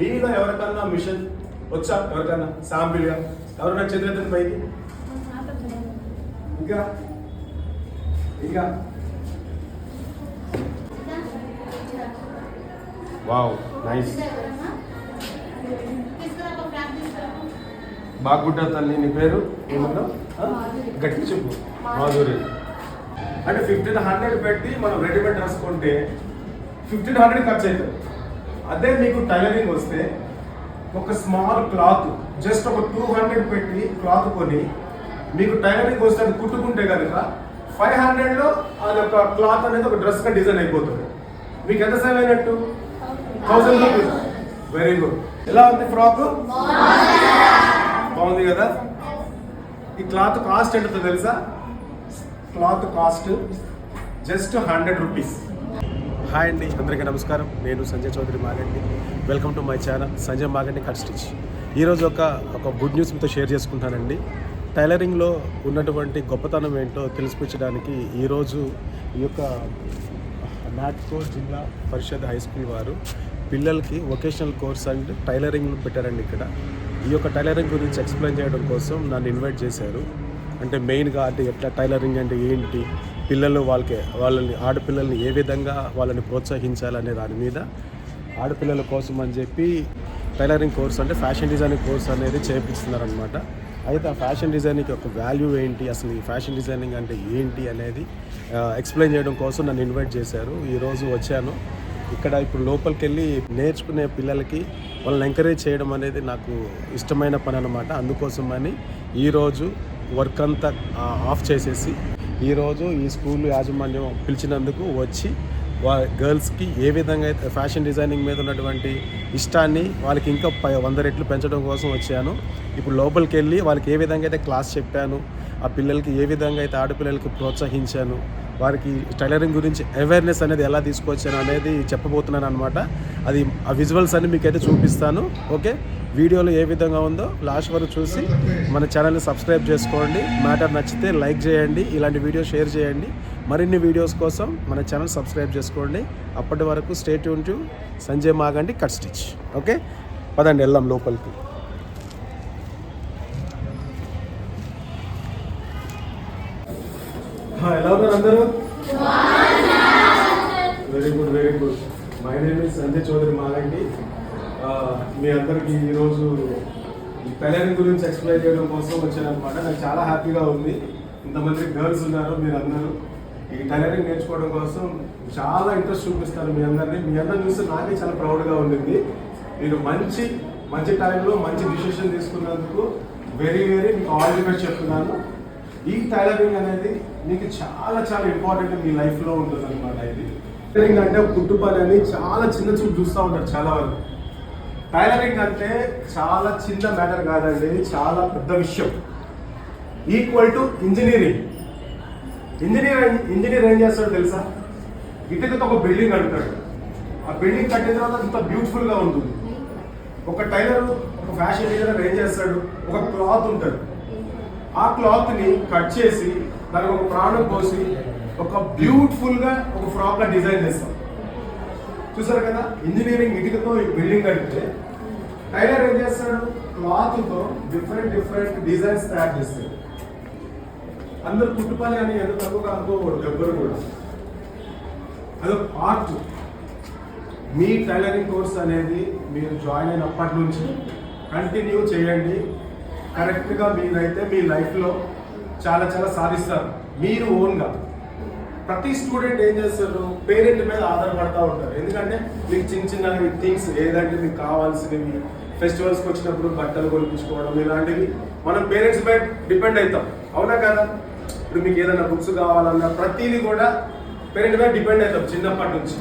మీలో ఎవరికన్నా మిషన్ వచ్చా? ఎవరికన్నా శాంపిల్గా ఎవరన్నా చంద్రతన్ పైకి ఇంకా ఇంకా వావ్ నైస్. బాగుంటా తల్లి, నీ పేరు ఏమన్నా గట్టి చెప్పు. మాధురి. అంటే 1500 పెట్టి మనం రెడీమేడ్ డ్రెస్ కొంటే 1500 ఖర్చు అవుతుంది. అదే మీకు టైలరింగ్ వస్తే ఒక స్మాల్ క్లాత్ జస్ట్ ఒక 200 పెట్టి క్లాత్ కొని మీకు టైలరింగ్ వస్తే అది కుట్టుకుంటే కనుక 500లో అది ఒక క్లాత్ అనేది ఒక డ్రెస్గా డిజైన్ అయిపోతుంది. మీకు ఎంత సేవ్ అయినట్టు? 1000 రూపీస్. Very good. ఎలా ఉంది ఫ్రాక్? బాగుంది కదా. ఈ క్లాత్ కాస్ట్ ఎంతో తెలుసా? Cloth cost just 100 rupees. Hi అండి, అందరికీ నమస్కారం. నేను Sanjay Chowdary Magandi. Welcome to my channel Sanjay Magandi cut stitch. ఈరోజు ఒక గుడ్ న్యూస్ మీతో షేర్ చేసుకుంటానండి. టైలరింగ్లో ఉన్నటువంటి గొప్పతనం ఏంటో తెలిసిపించడానికి ఈరోజు ఈ యొక్క నాట్కో జిల్లా పరిషత్ హై స్కూల్ వారు పిల్లలకి వొకేషనల్ కోర్స్ అండ్ టైలరింగ్ పెట్టారండి. ఇక్కడ ఈ యొక్క టైలరింగ్ గురించి ఎక్స్ప్లెయిన్ చేయడం కోసం నన్ను ఇన్వైట్ చేశారు. అంటే మెయిన్గా అంటే ఎట్లా టైలరింగ్ అంటే ఏంటి, పిల్లలు వాళ్ళని ఆడపిల్లల్ని ఏ విధంగా వాళ్ళని ప్రోత్సహించాలనే దాని మీద ఆడపిల్లల కోసం అని చెప్పి టైలరింగ్ కోర్స్ అంటే ఫ్యాషన్ డిజైనింగ్ కోర్స్ అనేది చేపిస్తున్నారనమాట. అయితే ఆ ఫ్యాషన్ డిజైనింగ్ యొక్క వాల్యూ ఏంటి, అసలు ఈ ఫ్యాషన్ డిజైనింగ్ అంటే ఏంటి అనేది ఎక్స్ప్లెయిన్ చేయడం కోసం నన్ను ఇన్వైట్ చేశారు. ఈరోజు వచ్చాను. ఇక్కడ ఇప్పుడు లోపలికి వెళ్ళి నేర్చుకునే పిల్లలకి వాళ్ళని ఎంకరేజ్ చేయడం అనేది నాకు ఇష్టమైన పని అన్నమాట. అందుకోసమని ఈరోజు వర్క్ అంతా ఆఫ్ చేసేసి ఈరోజు ఈ స్కూల్ యాజమాన్యం పిలిచినందుకు వచ్చి గర్ల్స్కి ఏ విధంగా అయితే ఫ్యాషన్ డిజైనింగ్ మీద ఉన్నటువంటి ఇష్టాన్ని వాళ్ళకి ఇంకా 100 రెట్లు పెంచడం కోసం వచ్చాను. ఇప్పుడు లోపలికి వెళ్ళి వాళ్ళకి ఏ విధంగా అయితే క్లాస్ చెప్పాను, ఆ పిల్లలకి ఏ విధంగా అయితే ఆడపిల్లలకి ప్రోత్సహించాను, వారికి టైలరింగ్ గురించి అవేర్నెస్ అనేది ఎలా తీసుకొచ్చాను అనేది చెప్పబోతున్నాను అనమాట. అది ఆ విజువల్స్ అన్ని మీకైతే చూపిస్తాను. ఓకే, వీడియోలో ఏ విధంగా ఉందో లాస్ట్ వరకు చూసి మన ఛానల్ని సబ్స్క్రైబ్ చేసుకోండి. మ్యాటర్ నచ్చితే లైక్ చేయండి, ఇలాంటి వీడియో షేర్ చేయండి. మరిన్ని వీడియోస్ కోసం మన ఛానల్ సబ్స్క్రైబ్ చేసుకోండి. అప్పటి వరకు stay tune to Sanjay Magandi cut stitch. Okay, పదండి వెళ్దాం లోపలికి. ఎలా ఉన్నారు అందరూ? Very good, very good. My name is Sanjay Chowdary Magandi. మీ అందరికీ ఈరోజు ఈ టైలరింగ్ గురించి ఎక్స్ప్లెయిన్ చేయడం కోసం వచ్చానమాట. నాకు చాలా హ్యాపీగా ఉంది. ఇంతమంది గర్ల్స్ ఉన్నారు, మీరు అందరూ ఈ టైలరింగ్ నేర్చుకోవడం కోసం చాలా ఇంట్రెస్ట్ చూపిస్తారు. మీ అందరిని చూస్తే నాకే చాలా ప్రౌడ్గా ఉండింది. మీరు మంచి టైంలో మంచి డిసిషన్ తీసుకున్నందుకు వెరీ మీకు ఆల్ ది బెస్ట్ చెప్తున్నాను. ఈ టైలరింగ్ అనేది మీకు చాలా చాలా ఇంపార్టెంట్ మీ లైఫ్లో ఉంటుంది అనమాట. ఇది టైలరింగ్ అంటే కుట్టు పని అని చాలా చిన్న చూపు చూస్తూ ఉంటారు చాలా వరకు. టైలరింగ్ అంటే చాలా చిన్న మ్యాటర్ కాదండి, చాలా పెద్ద విషయం. ఈక్వల్ టు ఇంజనీర్ ఏం చేస్తాడో తెలుసా? ఇటుకతో ఒక బిల్డింగ్ కడతాడు. ఆ బిల్డింగ్ కట్టిన తర్వాత ఇంత బ్యూటిఫుల్గా ఉంటుంది. ఒక టైలర్, ఒక ఫ్యాషన్ డిజైనర్ ఏం చేస్తాడు? ఒక క్లాత్ ఉంటుంది, ఆ క్లాత్ని కట్ చేసి దానికి ఒక ప్రాణం పోసి ఒక బ్యూటిఫుల్గా ఒక ఫ్రాక్గా డిజైన్ చేస్తాం. చూసారు కదా, ఇంజనీరింగ్ ఇటుకతో బిల్డింగ్ కడితే టైలర్ ఏం చేస్తాడు? క్లాత్తో డిఫరెంట్ డిజైన్స్ తయారు చేస్తాడు. అందరు కుట్టుపని అని ఎంత తక్కువగా అనుకోకూడదు ఎవ్వరు కూడా. అదొక ఆర్ట్. మీ టైలరింగ్ కోర్స్ అనేది మీరు జాయిన్ అయినప్పటి నుంచి కంటిన్యూ చేయండి. కరెక్ట్గా మీరైతే మీ లైఫ్లో చాలా సాధిస్తారు మీరు ఓన్గా. ప్రతి స్టూడెంట్ ఏం చేస్తారు? పేరెంట్ మీద ఆధారపడతా ఉంటారు. ఎందుకంటే మీకు చిన్న థింగ్స్ ఏదంటే మీకు కావాల్సినవి ఫెస్టివల్స్కి వచ్చినప్పుడు బట్టలు కొనిపించుకోవడం ఇలాంటివి మనం పేరెంట్స్ పై డిపెండ్ అవుతాం. అవునా కదా? ఇప్పుడు మీకు ఏదైనా బుక్స్ కావాలన్నా ప్రతిదీ కూడా పేరెంట్ మీద డిపెండ్ అవుతాం చిన్నప్పటి నుంచి.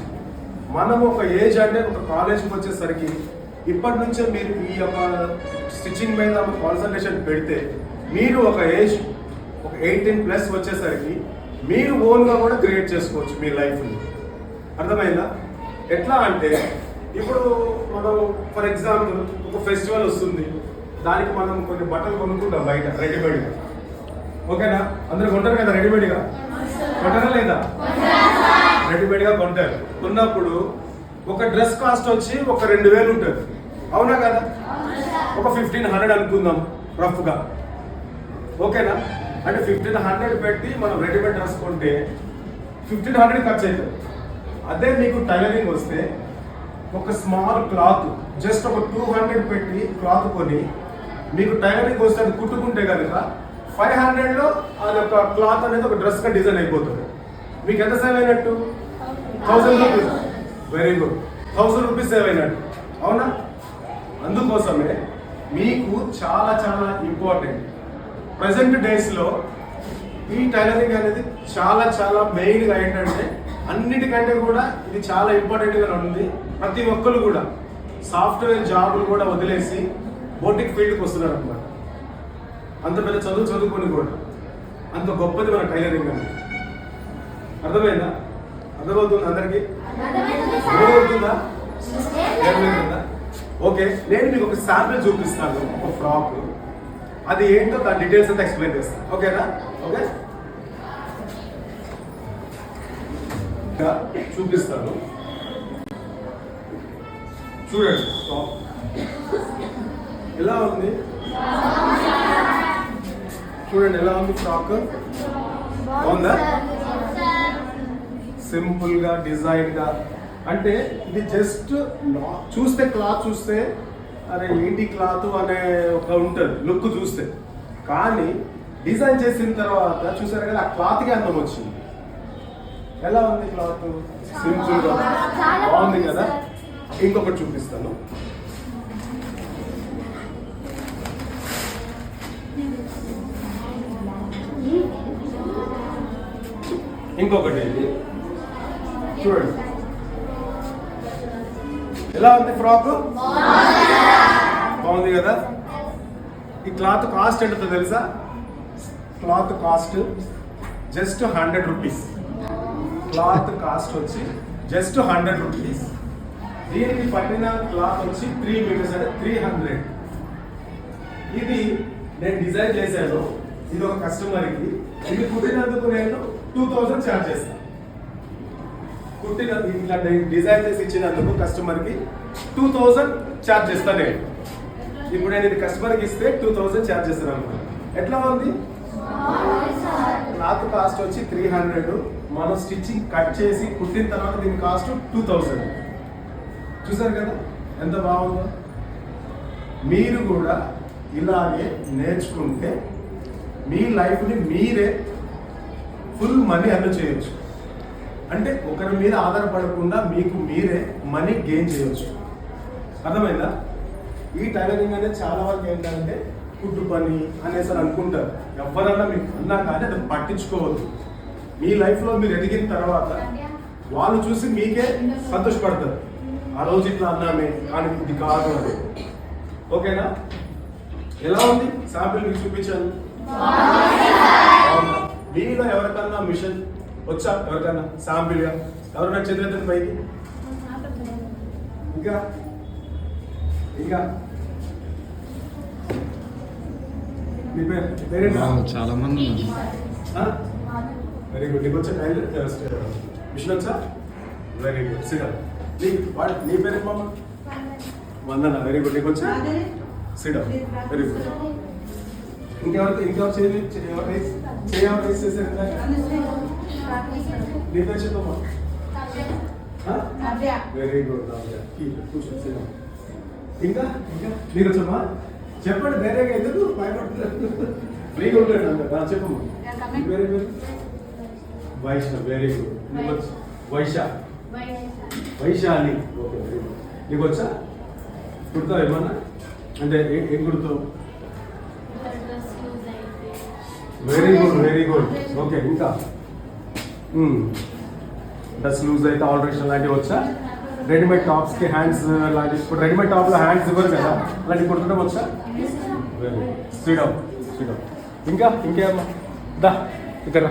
మనం ఒక ఏజ్ అంటే ఒక కాలేజ్కి వచ్చేసరికి ఇప్పటి నుంచే మీరు ఈ యొక్క స్టిచ్చింగ్ మీద కాన్సన్ట్రేషన్ పెడితే మీరు ఒక ఏజ్ ఒక 18+ వచ్చేసరికి మీరు ఓన్గా కూడా క్రియేట్ చేసుకోవచ్చు మీ లైఫ్ని. అర్థమైందా? ఎట్లా అంటే ఇప్పుడు మనం ఫర్ ఎగ్జాంపుల్ ఒక ఫెస్టివల్ వస్తుంది, దానికి మనం కొన్ని బట్టలు కొనుక్కుంటాం బయట రెడీమేడ్గా. ఓకేనా? అందరూ కొంటారు కదా రెడీమేడ్గా, కొంటారా లేదా? రెడీమేడ్గా కొంటారు. కొన్నప్పుడు ఒక డ్రెస్ కాస్ట్ వచ్చి ఒక 2000 ఉంటుంది. అవునా కదా? ఒక 1500 అనుకుందాం రఫ్గా, ఓకేనా? అంటే 1500 పెట్టి మనం రెడీమేడ్ డ్రెస్ కొంటే 1500 ఖర్చు అవుతుంది. అదే మీకు టైలరింగ్ వస్తే ఒక స్మాల్ క్లాత్ జస్ట్ ఒక 200 పెట్టి క్లాత్ కొని మీకు టైలరింగ్ వస్తే అది కుట్టుకుంటే కనుక 500లో అది ఒక క్లాత్ అనేది ఒక డ్రెస్గా డిజైన్ అయిపోతుంది. మీకు ఎంత సేవ్ అయినట్టు? 1000 rupees. Very good, 1000 rupees save అయినట్టు, అవునా? అందుకోసమే మీకు చాలా చాలా ఇంపార్టెంట్ ప్రజెంట్ డేస్లో ఈ టైలరింగ్ అనేది చాలా చాలా మెయిన్గా ఏంటంటే అన్నిటికంటే కూడా ఇది చాలా ఇంపార్టెంట్గా ఉంది. ప్రతి ఒక్కరు కూడా సాఫ్ట్వేర్ జాబులు కూడా వదిలేసి బోటిక్ ఫీల్డ్కి వస్తున్నారు అనమాట. అంత పెద్ద చదువుకొని కూడా అంత గొప్పది మన టైలరింగ్ అని. అర్థమైందా? అర్థమవుతుంది అందరికీ? అర్థమవుతుందా? ఓకే, నేను మీకు ఒక శాంపిల్ చూపిస్తాను, ఒక ఫ్రాక్. అది ఏంటో దాని డీటెయిల్స్ అంతా ఎక్స్ప్లెయిన్ చేస్తాను, ఓకేనా? ఓకే, చూపిస్తాను, చూడండి. ఎలా ఉంది చూడండి, ఎలా ఉంది ఫ్రాక్? బాగుందా? సింపుల్ గా, డిజైన్ గా. అంటే ఇది జస్ట్ చూస్తే క్లాత్ చూస్తే అరే ఏంటి క్లాత్ అనే ఒక ఉంటుంది లుక్ చూస్తే, కానీ డిజైన్ చేసిన తర్వాత చూసారు కదా ఆ క్లాత్కి అందం వచ్చింది. ఎలా ఉంది క్లాత్? సింపుల్ గా బాగుంది కదా? ఇంకొకటి చూపిస్తాను. ఇంకొకటి చూడండి, ఎలా ఉంది ఫ్రాక్? బాగుంది కదా? ఈ క్లాత్ కాస్ట్ ఎంతో తెలుసా? Cloth cost just 100 rupees. Cloth cost వచ్చి జస్ట్ 100 రూపీస్. దీనికి పట్టిన క్లాత్ వచ్చి 3 మీటర్స్ అంటే 300. ఇది నేను డిజైన్ చేశాను, ఇది ఒక కస్టమర్కి. ఇది కుట్టినందుకు నేను 2000 ఛార్జ్ చేస్తాను. కుట్టిన ఇట్లా డిజైన్ చేసి ఇచ్చినందుకు కస్టమర్కి 2000 ఛార్జ్ చేస్తాను నేను. ఇప్పుడు నేను ఇది కస్టమర్కి ఇస్తే 2000 ఛార్జ్ చేస్తాను అనమాట. ఎట్లా ఉంది? క్లాత్ కాస్ట్ వచ్చి 300, మనం స్టిచ్చింగ్ కట్ చేసి కుట్టిన తర్వాత దీని కాస్ట్ 2000. చూసారు కదా ఎంత బాగుందో? మీరు కూడా ఇలాగే నేర్చుకుంటే మీ లైఫ్ని మీరే ఫుల్ మనీ అర్న్ చేయొచ్చు. అంటే ఒకరి మీద ఆధారపడకుండా మీకు మీరే మనీ గెయిన్ చేయొచ్చు. అర్థమైందా? ఈ టైలరింగ్ అనేది చాలా వరకు ఏంటంటే కుట్టు పని అనేసి అనుకుంటారు. ఎవరన్నా మీకు అన్నా కానీ అది పట్టించుకోవద్దు. మీ లైఫ్లో మీరు ఎదిగిన తర్వాత వాళ్ళు చూసి మీకే సంతోషపడతారు. ఆ రోజు ఇట్లా అన్నామే కానీ ఇది కాదు అని. ఓకేనా? ఎలా ఉంది? శాంపిల్ మీకు చూపించాను. మీలో ఎవరికన్నా మిషన్ వచ్చా? ఎవరికన్నా శాంపిల్గా ఎవరైనా చదివేద్దాం పైకి. ఇంకా ఇంకా మీ పేరు? చాలా మంది. Very good. నీకు వచ్చా టైలర్ మిషన్ వచ్చా? Very good. సిడౌన్. నీ పేరు మామ? వందన. Very good. నీకు వచ్చా? సిడౌన్. Very good. ఇంకెవరు చేసేసారు? నీ పేరు చెప్పమ్మా. Very good. కూర్చో. సిడౌన్. ఇంకా మీరు వచ్చమ్మా? చెప్పండి ధైర్యంగా, ఎందుకు భయపడుతున్నారు? ఫ్రీగా ఉంటాడు అందరు. చెప్పమ్మా. Very good. Vaishnav. Very good. నీకు వచ్చి వైశాలి. Okay, very good. నీకు వచ్చా? కుడతావు ఏమన్నా? అంటే ఏం కుడతావు? Very good, very good. Okay, ఇంకా డ్రెస్ లూజ్ అయితే ఆల్టరేషన్ లాంటివి వచ్చా? రెడీమేడ్ టాప్స్కి హ్యాండ్స్ లాంటి, ఇప్పుడు రెడీమేడ్ టాప్లో హ్యాండ్స్ ఇవ్వరు కదా, అలాంటివి కుట్టడం వచ్చా? Very good. శ్రీరామ్. ఇంకా ఇంకేమన్నా? దా ఇక్కడ.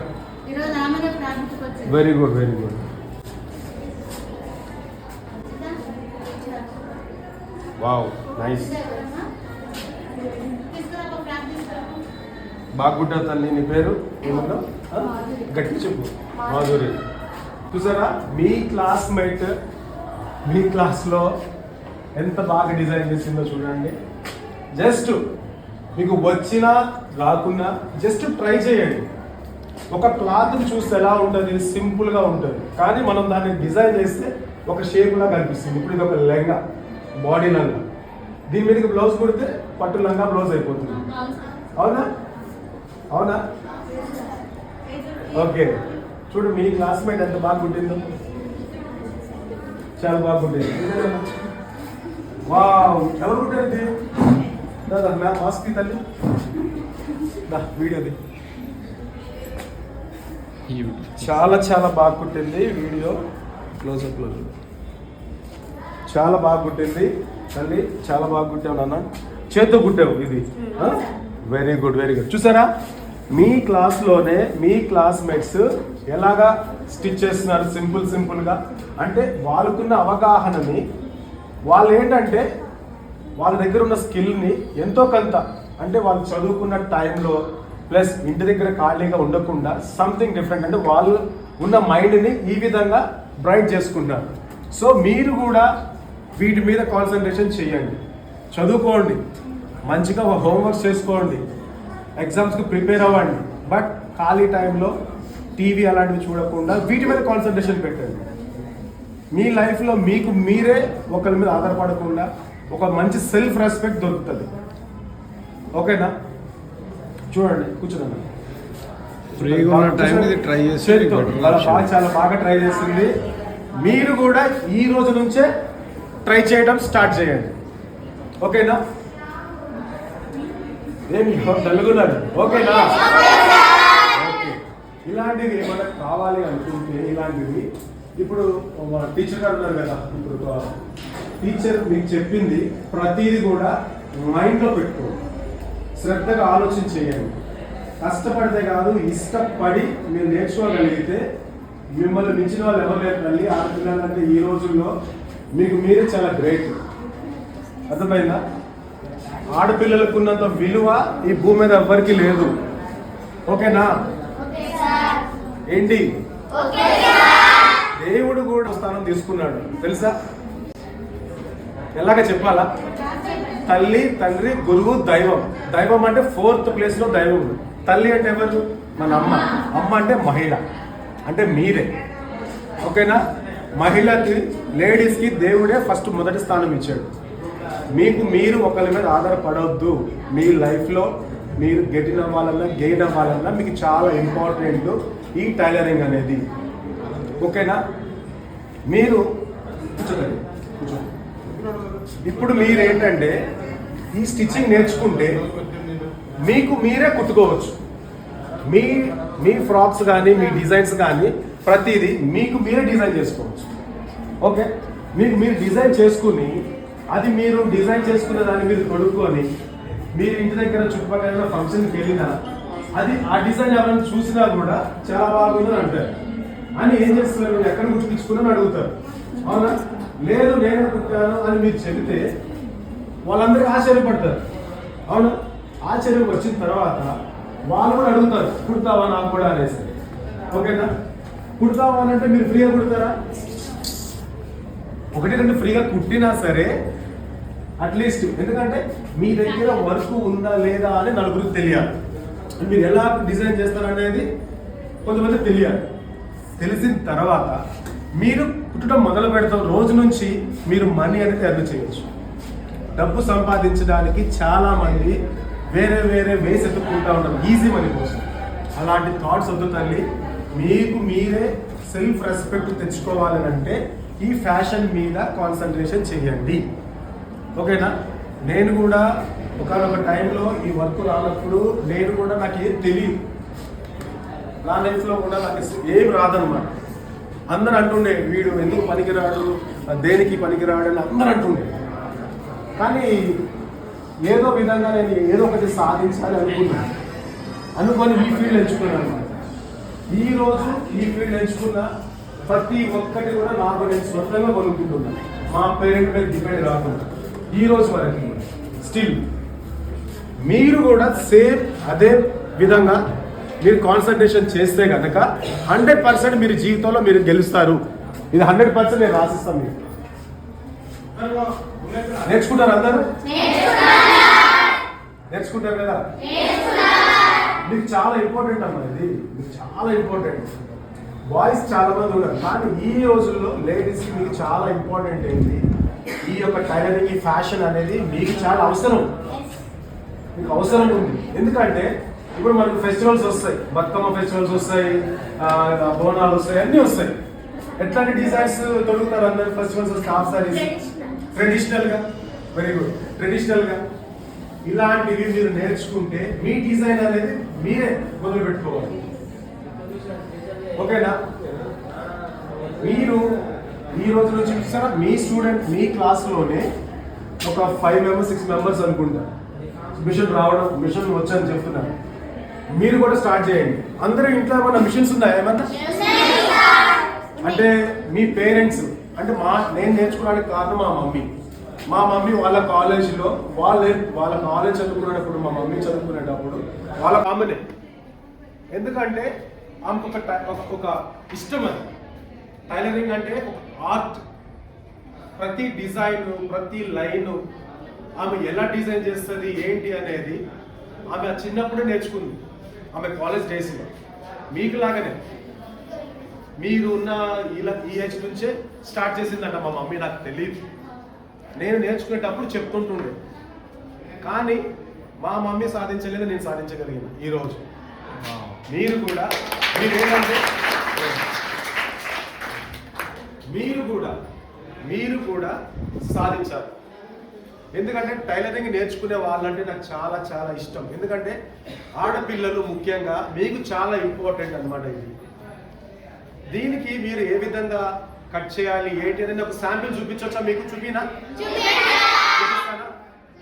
Very good, very good. Wow, nice. బాగుంటా తల్లి. నీ పేరు ఏమన్నా? గట్టి చెప్పు. మాధురి. చూసారా, మీ క్లాస్మేట్ మీ క్లాస్లో ఎంత బాగా డిజైన్ చేసిందో చూడండి. జస్ట్ మీకు వచ్చినా రాకున్నా జస్ట్ ట్రై చేయండి. ఒక క్లాత్ని చూస్తే ఎలా ఉంటుంది, సింపుల్గా ఉంటుంది, కానీ మనం దాన్ని డిజైన్ చేస్తే ఒక షేప్లా కనిపిస్తుంది. ఇప్పుడు ఇది ఒక లెంగా, బాడీ లంగా, దీని మీదకి బ్లౌజ్ కుడితే పట్టు లంగా బ్లౌజ్ అయిపోతుంది. అవునా అవునా? ఓకే, చూడు మీ క్లాస్మేట్ ఎంత బాగా కుట్టిందో, చాలా బాగా కుట్టింది. వావ్, ఎవరు కుట్టారు? మాస్క్ తల్లి వీడియోది చాలా చాలా బాగా కుట్టింది. వీడియో క్లోజప్లో చాలా బాగా కుట్టింది తల్లి, చాలా బాగా కుట్టావు నాన్న, చేత్తో కుట్టావు ఇది. Very good very good. చూసారా మీ క్లాస్లోనే మీ క్లాస్మేట్స్ ఎలాగా స్టిచ్ చేస్తున్నారు సింపుల్గా. అంటే వాళ్ళకున్న అవగాహనని, వాళ్ళు ఏంటంటే వాళ్ళ దగ్గర ఉన్న స్కిల్ని ఎంతో కొంత, అంటే వాళ్ళు చదువుకున్న టైంలో ప్లస్ ఇంటి దగ్గర ఖాళీగా ఉండకుండా సంథింగ్ డిఫరెంట్, అంటే వాళ్ళు ఉన్న మైండ్ని ఈ విధంగా బ్రైట్ చేసుకుంటారు. సో మీరు కూడా వీటి మీద కాన్సన్ట్రేషన్ చేయండి, చదువుకోండి, మంచిగా హోంవర్క్స్ చేసుకోండి, ఎగ్జామ్స్కి ప్రిపేర్ అవ్వండి. బట్ ఖాళీ టైంలో టీవీ అలాంటివి చూడకుండా వీటి మీద కాన్సన్ట్రేషన్ పెట్టండి. మీ లైఫ్లో మీకు మీరే ఒకరి మీద ఆధారపడకుండా ఒక మంచి సెల్ఫ్ రెస్పెక్ట్ దొరుకుతుంది. ఓకేనా? చూడండి, కూర్చోండి. చాలా బాగా ట్రై చేస్తుంది. మీరు కూడా ఈ రోజు నుంచే ట్రై చేయడం స్టార్ట్ చేయండి. ఓకేనా? ఏమి తెలుగున్నారు? ఓకేనా? ఓకే. ఇలాంటివి ఏమైనా కావాలి అనుకుంటే ఇలాంటివి, ఇప్పుడు టీచర్ గారు ఉన్నారు కదా, ఇప్పుడు టీచర్ మీకు చెప్పింది ప్రతిదీ కూడా మైండ్లో పెట్టుకోండి, శ్రద్ధగా ఆలోచన చేయండి. కష్టపడితే కాదు, ఇష్టపడి మీరు నేర్చుకోగలిగితే మిమ్మల్ని మించిన వాళ్ళు ఎవరు లేరు తల్లి. ఆడపిల్లలంటే ఈ రోజుల్లో మీకు మీరే చాలా గ్రేట్. అర్థమైందా? ఆడపిల్లలకు ఉన్నంత విలువ ఈ భూమి మీద ఎవ్వరికి లేదు. ఓకేనా? ఏంటి, దేవుడు కూడా స్థానం తీసుకున్నాడు తెలుసా? ఎలాగ చెప్పాలా? తల్లి, తండ్రి, గురువు, దైవం. దైవం అంటే 4th ప్లేస్లో దైవం. తల్లి అంటే ఎవరు? మన అమ్మ. అమ్మ అంటే మహిళ, అంటే మీరే. ఓకేనా? మహిళకి, లేడీస్కి దేవుడే ఫస్ట్ మొదటి స్థానం ఇచ్చాడు. మీకు మీరు ఒకరి మీద ఆధారపడవద్దు. మీ లైఫ్లో మీరు గెయిన్ అవ్వాలన్నా మీకు చాలా ఇంపార్టెంట్ ఈ టైలరింగ్ అనేది. ఓకేనా? మీరు కూర్చోండి. ఇప్పుడు మీరేంటంటే ఈ స్టిచ్చింగ్ నేర్చుకుంటే మీకు మీరే కుట్టుకోవచ్చు. మీ ఫ్రాక్స్ కానీ మీ డిజైన్స్ కానీ ప్రతిదీ మీకు మీరే డిజైన్ చేసుకోవచ్చు. ఓకే, మీకు మీరు డిజైన్ చేసుకుని అది మీరు డిజైన్ చేసుకున్న దాన్ని మీరు కొనుక్కొని మీరు ఇంటి దగ్గర చుట్టుపక్కల ఫంక్షన్కి వెళ్ళినా అది ఆ డిజైన్ ఎవరైనా చూసినా కూడా చాలా బాగుందని అంటారు. అని ఏం చేస్తున్నారు, ఎక్కడ కుట్టించుకున్నాను అడుగుతారు. అవునా? లేదు నేను కుట్టాను అని మీరు చెబితే వాళ్ళందరికీ ఆశ్చర్యపడతారు. అవునా? ఆశ్చర్యం వచ్చిన తర్వాత వాళ్ళు కూడా అడుగుతారు, కుడతావా నాకు కూడా అనేసి. ఓకేనా? కుడతావా అని అంటే మీరు ఫ్రీగా కుడతారా? 1-2 ఫ్రీగా కుట్టినా సరే అట్లీస్ట్, ఎందుకంటే మీ దగ్గర వర్క్ ఉందా లేదా అని నలుగురికి తెలియాలి. మీరు ఎలా డిజైన్ చేస్తారనేది కొంతమంది తెలియాలి. తెలిసిన తర్వాత మీరు కుట్టడం మొదలు పెడతాం రోజు నుంచి మీరు మనీ అనేది ఎర్న్ చేయవచ్చు. డబ్బు సంపాదించడానికి చాలా మంది వేరే వేస్ ఎత్తుకుంటూ ఉంటారు ఈజీ మనీ కోసం. అలాంటి థాట్స్ వద్దు తల్లి. మీకు మీరే సెల్ఫ్ రెస్పెక్ట్ తెచ్చుకోవాలని అంటే ఈ ఫ్యాషన్ మీద కాన్సన్ట్రేషన్ చేయండి. ఓకేనా? నేను కూడా ఒకనొక టైంలో ఈ వర్క్ రానప్పుడు నేను కూడా నాకు ఏం తెలియదు. నా లైఫ్లో కూడా నాకు ఏం రాదనమాట. అందరూ అంటుండే వీడు ఎందుకు పనికిరాడు, దేనికి పనికిరాడు అని అందరూ అంటుండే. కానీ ఏదో విధంగా నేను ఏదో ఒకటి సాధించాలి అనుకొని ఈ ఫీల్డ్ ఎంచుకున్నాను అనమాట. ఈరోజు ఈ ఫీల్డ్ ఎంచుకున్న ప్రతి ఒక్కటి కూడా నాకు నేను స్వతంగా కొనుక్కుంటున్నాను, మా పేరెంట్ మీద డిపెండ్ రాకుండా. ఈ రోజు వరకు స్టిల్ మీరు కూడా సేమ్ అదే విధంగా మీరు కాన్సన్ట్రేషన్ చేస్తే కనుక 100% మీరు జీవితంలో మీరు గెలుస్తారు. ఇది 100% నేను రాసిస్తాను మీకు. నేర్చుకుంటారు అందరూ? నేర్చుకుంటారు కదా? మీకు చాలా ఇంపార్టెంట్ అమ్మా, ఇది మీకు చాలా ఇంపార్టెంట్. బాయ్స్ చాలా మంది ఉన్నారు, కానీ ఈ రోజుల్లో లేడీస్కి మీకు చాలా ఇంపార్టెంట్ ఏంటి, ఈ యొక్క టైలరింగ్, ఈ ఫ్యాషన్ అనేది మీకు చాలా అవసరం. మీకు అవసరం ఉంది. ఎందుకంటే ఇప్పుడు మనకు ఫెస్టివల్స్ వస్తాయి, బతుకమ్మ ఫెస్టివల్స్ వస్తాయి, బోనాలు వస్తాయి, అన్నీ వస్తాయి. ఎట్లాంటి డిజైన్స్ దొరుకుతారు అందరు ఫెస్టివల్స్ వస్తాయి? హాఫ్ సారీస్ ట్రెడిషనల్గా, వెరీ గుడ్, ట్రెడిషనల్గా ఇలాంటివి మీరు నేర్చుకుంటే మీ డిజైన్ అనేది మీరే మొదలు పెట్టుకోవాలి. ఓకేనా? మీరు ఈ రోజు నుంచి చూసారా, మీ స్టూడెంట్ మీ క్లాస్లోనే ఒక 5 మెంబర్స్ 6 మెంబర్స్ అనుకుంటా మిషన్ రావడం, మిషన్ వచ్చని చెప్తున్నారు. మీరు కూడా స్టార్ట్ చేయండి. అందరూ ఇంట్లో ఏమన్నా మిషన్స్ ఉన్నాయా? ఏమన్నా అంటే మీ పేరెంట్స్, అంటే నేను నేర్చుకోవడానికి కారణం మా మమ్మీ వాళ్ళ కాలేజీలో వాళ్ళ కాలేజ్ చదువుకునేటప్పుడు, మా మమ్మీ చదువుకునేటప్పుడు వాళ్ళ కామనే. ఎందుకంటే ఆమెకు ఒక ఇష్టం, అది టైలరింగ్ అంటే ఒక ఆర్ట్. ప్రతి డిజైన్, ప్రతి లైన్ ఆమె ఎలా డిజైన్ చేస్తుంది ఏంటి అనేది ఆమె చిన్నప్పుడే నేర్చుకుంది. ఆమె కాలేజ్ డేస్లో మీకు లాగానే మీరు ఉన్న ఈ ఏజ్ నుంచే స్టార్ట్ చేసిందంట మా మమ్మీ. నాకు తెలియదు, నేను నేర్చుకునేటప్పుడు చెప్తుంటుండే, కానీ మా మమ్మీ సాధించలేదు, నేను సాధించగలిగిన ఈరోజు. మీరు కూడా మీరు కూడా సాధించాలి. ఎందుకంటే టైలరింగ్ నేర్చుకునే వాళ్ళంటే నాకు చాలా చాలా ఇష్టం. ఎందుకంటే ఆడపిల్లలు ముఖ్యంగా మీకు చాలా ఇంపార్టెంట్ అన్నమాట. ఇది దీనికి మీరు ఏ విధంగా కట్ చేయాలి ఏంటి అనేది ఒక శాంపిల్ చూపించవచ్చా? మీకు చూపిస్తానా?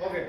ఓకే.